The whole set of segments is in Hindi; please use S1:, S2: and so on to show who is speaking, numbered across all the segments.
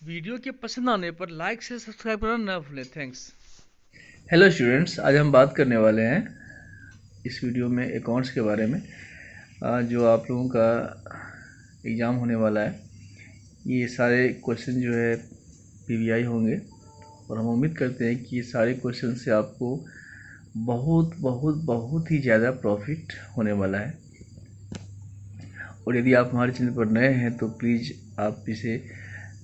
S1: वीडियो के पसंद आने पर लाइक से सब्सक्राइब करना ना भूलें। थैंक्स।
S2: हेलो स्टूडेंट्स, आज हम बात करने वाले हैं इस वीडियो में अकाउंट्स के बारे में। जो आप लोगों का एग्ज़ाम होने वाला है, ये सारे क्वेश्चन जो है पीवीआई होंगे और हम उम्मीद करते हैं कि ये सारे क्वेश्चन से आपको बहुत बहुत बहुत ही ज़्यादा प्रॉफिट होने वाला है। और यदि आप हमारे चैनल पर नए हैं तो प्लीज़ आप इसे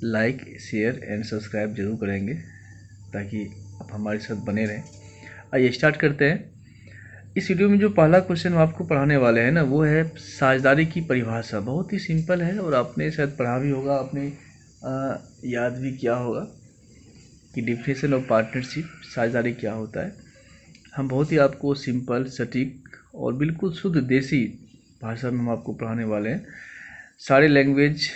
S2: लाइक, शेयर एंड सब्सक्राइब जरूर करेंगे ताकि आप हमारे साथ बने रहें। आइए स्टार्ट करते हैं। इस वीडियो में जो पहला क्वेश्चन हम आपको पढ़ाने वाले हैं ना, वो है साझेदारी की परिभाषा। बहुत ही सिंपल है और आपने शायद पढ़ा भी होगा, आपने याद भी किया होगा कि डिफिनेशन ऑफ पार्टनरशिप, साझेदारी क्या होता है। हम बहुत ही आपको सिंपल, सटीक और बिल्कुल शुद्ध देसी भाषा में हम आपको पढ़ाने वाले हैं। सारे लैंग्वेज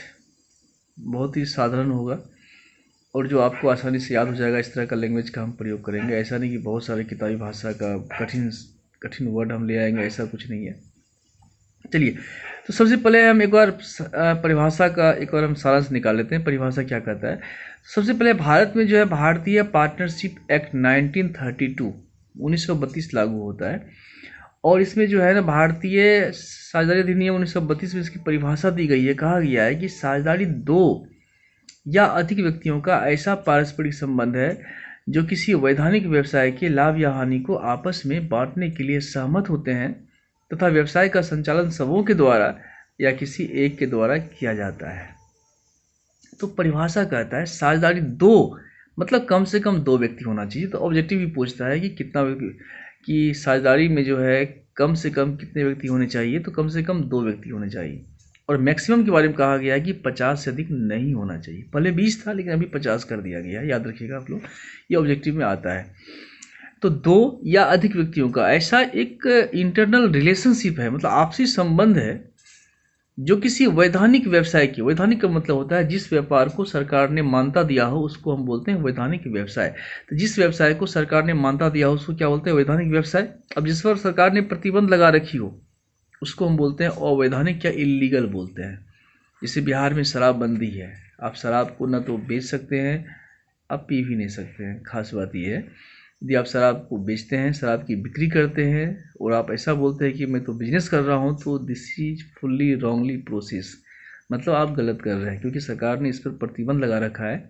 S2: बहुत ही साधारण होगा और जो आपको आसानी से याद हो जाएगा, इस तरह का लैंग्वेज का हम प्रयोग करेंगे। ऐसा नहीं कि बहुत सारे किताबी भाषा का कठिन कठिन वर्ड हम ले आएंगे, ऐसा कुछ नहीं है। चलिए, तो सबसे पहले हम एक बार परिभाषा का एक बार हम सारांश निकाल लेते हैं। परिभाषा क्या कहता है। सबसे पहले भारत में जो है भारतीय पार्टनरशिप एक्ट 1932 1932 लागू होता है और इसमें जो है ना भारतीय साझेदारी अधिनियम 1932 में इसकी परिभाषा दी गई है। कहा गया है कि साझेदारी दो या अधिक व्यक्तियों का ऐसा पारस्परिक संबंध है जो किसी वैधानिक व्यवसाय के लाभ या हानि को आपस में बांटने के लिए सहमत होते हैं तथा व्यवसाय का संचालन सबों के द्वारा या किसी एक के द्वारा किया जाता है। तो परिभाषा कहता है साझेदारी दो मतलब कम से कम दो व्यक्ति होना चाहिए। तो ऑब्जेक्टिव भी पूछता है कि कितना व्यक्ति, कि साझेदारी में जो है कम से कम कितने व्यक्ति होने चाहिए। तो कम से कम दो व्यक्ति होने चाहिए। और मैक्सिमम के बारे में कहा गया है कि 50 से अधिक नहीं होना चाहिए। पहले 20 था लेकिन अभी 50 कर दिया गया है, याद रखिएगा आप लोग, ये ऑब्जेक्टिव में आता है। तो दो या अधिक व्यक्तियों का ऐसा एक इंटरनल रिलेशनशिप है, मतलब आपसी संबंध है जो किसी वैधानिक व्यवसाय की, वैधानिक का मतलब होता है जिस व्यापार को सरकार ने मान्यता दिया हो उसको हम बोलते हैं वैधानिक व्यवसाय। तो जिस व्यवसाय को सरकार ने मान्यता दिया हो उसको क्या बोलते हैं, वैधानिक व्यवसाय। अब जिस पर सरकार ने प्रतिबंध लगा रखी हो उसको हम बोलते हैं अवैधानिक या इलीगल बोलते हैं। जैसे बिहार में शराबबंदी है, आप शराब को ना तो बेच सकते हैं, आप पी भी नहीं सकते हैं। खास बात यह है, यदि आप शराब को बेचते हैं, शराब की बिक्री करते हैं और आप ऐसा बोलते हैं कि मैं तो बिजनेस कर रहा हूं, तो this is fully wrongly process, मतलब आप गलत कर रहे हैं क्योंकि सरकार ने इस पर प्रतिबंध लगा रखा है।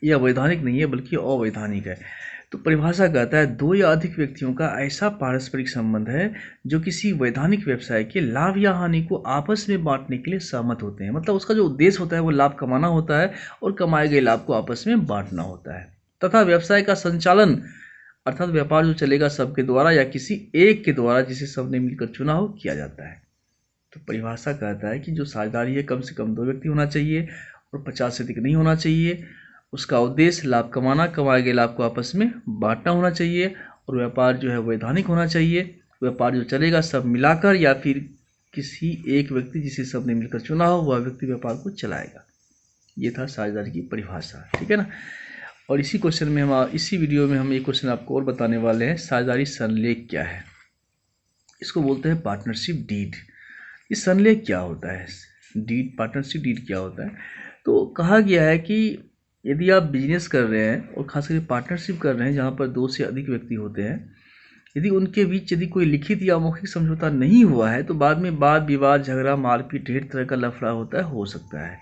S2: यह वैधानिक नहीं है बल्कि अवैधानिक है। तो परिभाषा कहता है दो या अधिक व्यक्तियों का ऐसा पारस्परिक संबंध है जो किसी वैधानिक व्यवसाय के लाभ या हानि को आपस में बांटने के लिए सहमत होते हैं। मतलब उसका जो उद्देश्य होता है वो लाभ कमाना होता है और कमाए गए लाभ को आपस में बांटना होता है तथा व्यवसाय का संचालन, अर्थात व्यापार जो चलेगा सबके द्वारा या किसी एक के द्वारा जिसे सबने मिलकर चुना हो, किया जाता है। तो परिभाषा कहता है कि जो साझेदारी है कम से कम दो व्यक्ति होना चाहिए और 50 से अधिक नहीं होना चाहिए। उसका उद्देश्य लाभ कमाना, कमाए गए लाभ को आपस में बांटना होना चाहिए और व्यापार जो है वैधानिक होना चाहिए। व्यापार जो चलेगा सब मिलाकर या फिर किसी एक व्यक्ति जिसे सबने मिलकर चुना हो वह व्यक्ति व्यापार को चलाएगा। ये था साझेदारी की परिभाषा, ठीक है ना। और इसी क्वेश्चन में हम इसी वीडियो में हम एक क्वेश्चन आपको और बताने वाले हैं, साझेदारी संलेख क्या है। इसको बोलते हैं पार्टनरशिप डीड। इस संलेख क्या होता है, डीड, पार्टनरशिप डीड क्या होता है। तो कहा गया है कि यदि आप बिजनेस कर रहे हैं और खास करके पार्टनरशिप कर रहे हैं जहाँ पर दो से अधिक व्यक्ति होते हैं, यदि उनके बीच यदि कोई लिखित या मौखिक समझौता नहीं हुआ है तो बाद में वाद विवाद, झगड़ा, मारपीट, ढेर तरह का लफड़ा होता है, हो सकता है।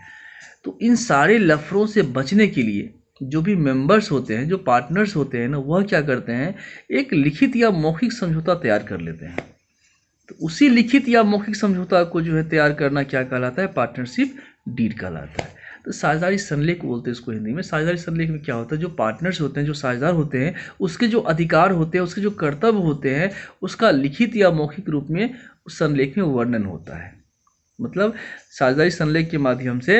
S2: तो इन सारे लफड़ों से बचने के लिए जो भी मेंबर्स होते हैं, जो पार्टनर्स होते हैं ना, वह क्या करते हैं, एक लिखित या मौखिक समझौता तैयार कर लेते हैं। तो उसी लिखित या मौखिक समझौता को जो है तैयार करना क्या कहलाता है, पार्टनरशिप डीड कहलाता है। तो साझेदारी संलेख बोलते हैं इसको हिंदी में। साझेदारी संलेख में क्या होता है, जो पार्टनर्स होते हैं, जो साझेदार होते हैं, उसके जो अधिकार होते हैं, उसके जो कर्तव्य होते हैं, उसका लिखित या मौखिक रूप में उस संलेख में वर्णन होता है। मतलब साझेदारी संलेख के माध्यम से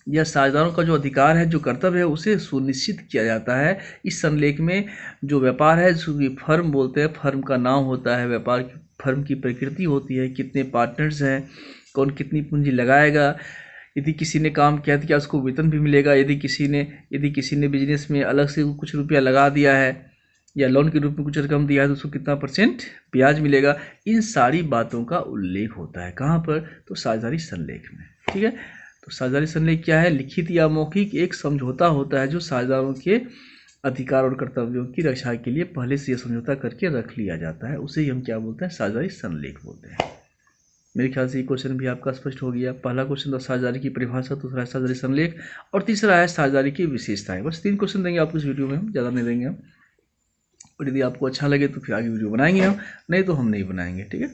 S2: यह साझेदारों का जो अधिकार है, जो कर्तव्य है, उसे सुनिश्चित किया जाता है। इस संलेख में जो व्यापार है, जिसको फर्म बोलते हैं, फर्म का नाम होता है, व्यापार की फर्म की प्रकृति होती है, कितने पार्टनर्स हैं, कौन कितनी पूंजी लगाएगा, यदि किसी ने काम किया तो क्या उसको वेतन भी मिलेगा, यदि किसी ने बिजनेस में अलग से कुछ रुपया लगा दिया है या लोन के रूप में कुछ रकम दिया है तो उसको कितना परसेंट ब्याज मिलेगा। इन सारी बातों का उल्लेख होता है कहाँ पर, तो साझेदारी संलेख में, ठीक है। तो साझेदारी संलेख क्या है? लिखित या मौखिक एक समझौता होता है जो साझेदारों के अधिकार और कर्तव्यों की रक्षा के लिए पहले से यह समझौता करके रख लिया जाता है, उसे ही हम क्या बोलते हैं? साझेदारी संलेख बोलते हैं। मेरे ख्याल से ये क्वेश्चन भी आपका स्पष्ट हो गया। पहला क्वेश्चन था साझेदारी की परिभाषा, दूसरा है साझेदारी संलेख और तीसरा है साझेदारी की विशेषताएं। बस 3 क्वेश्चन देंगे आपको इस वीडियो में, हम ज़्यादा नहीं देंगे हम। और यदि आपको अच्छा लगे तो फिर आगे वीडियो बनाएंगे हम, नहीं तो हम नहीं बनाएंगे, ठीक है।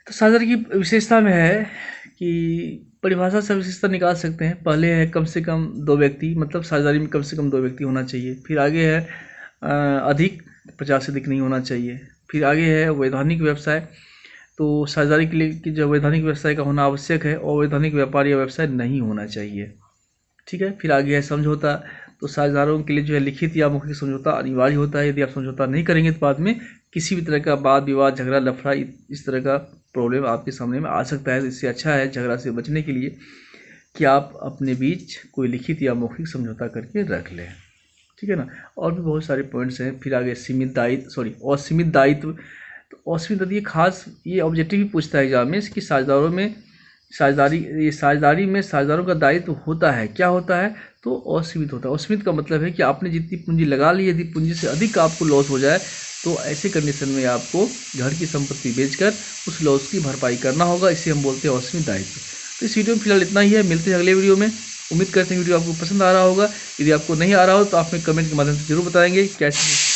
S2: तो साझेदारी की विशेषता में है कि परिभाषा से विशेषता निकाल सकते हैं। पहले है कम से कम 2 व्यक्ति, मतलब साझेदारी में कम से कम 2 व्यक्ति होना चाहिए। फिर आगे है अधिक, 50 से अधिक नहीं होना चाहिए। फिर आगे है वैधानिक व्यवसाय, तो साझेदारी के लिए कि जो वैधानिक व्यवसाय का होना आवश्यक है, और वैधानिक व्यापार या व्यवसाय नहीं होना चाहिए, ठीक है। फिर आगे है समझौता, तो साझेदारों के लिए जो है लिखित या मौखिक समझौता अनिवार्य होता है। यदि आप समझौता नहीं करेंगे तो बाद में किसी भी तरह का वाद विवाद, झगड़ा, लफड़ा, इस तरह का प्रॉब्लम आपके सामने में आ सकता है। इससे अच्छा है झगड़ा से बचने के लिए कि आप अपने बीच कोई लिखित या मौखिक समझौता करके रख लें, ठीक है ना। और भी बहुत सारे पॉइंट्स हैं। फिर आगे असीमित दायित्व, तो असीमित दायित्व खास ये ऑब्जेक्टिव भी पूछता है एग्जाम में कि साझेदारी में साझेदारों का दायित्व होता है, क्या होता है? तो असीमित होता है। असीमित का मतलब है कि आपने जितनी पूंजी लगा ली, यदि पूंजी से अधिक आपको लॉस हो जाए तो ऐसे कंडीशन में आपको घर की संपत्ति बेचकर उस लॉस की भरपाई करना होगा। इसे हम बोलते हैं असीमित दायित्व। तो इस वीडियो में फिलहाल इतना ही है, मिलते हैं अगले वीडियो में। उम्मीद करते हैं वीडियो आपको पसंद आ रहा होगा। यदि आपको नहीं आ रहा हो तो आप हमें कमेंट के माध्यम से जरूर बताएंगे कैसे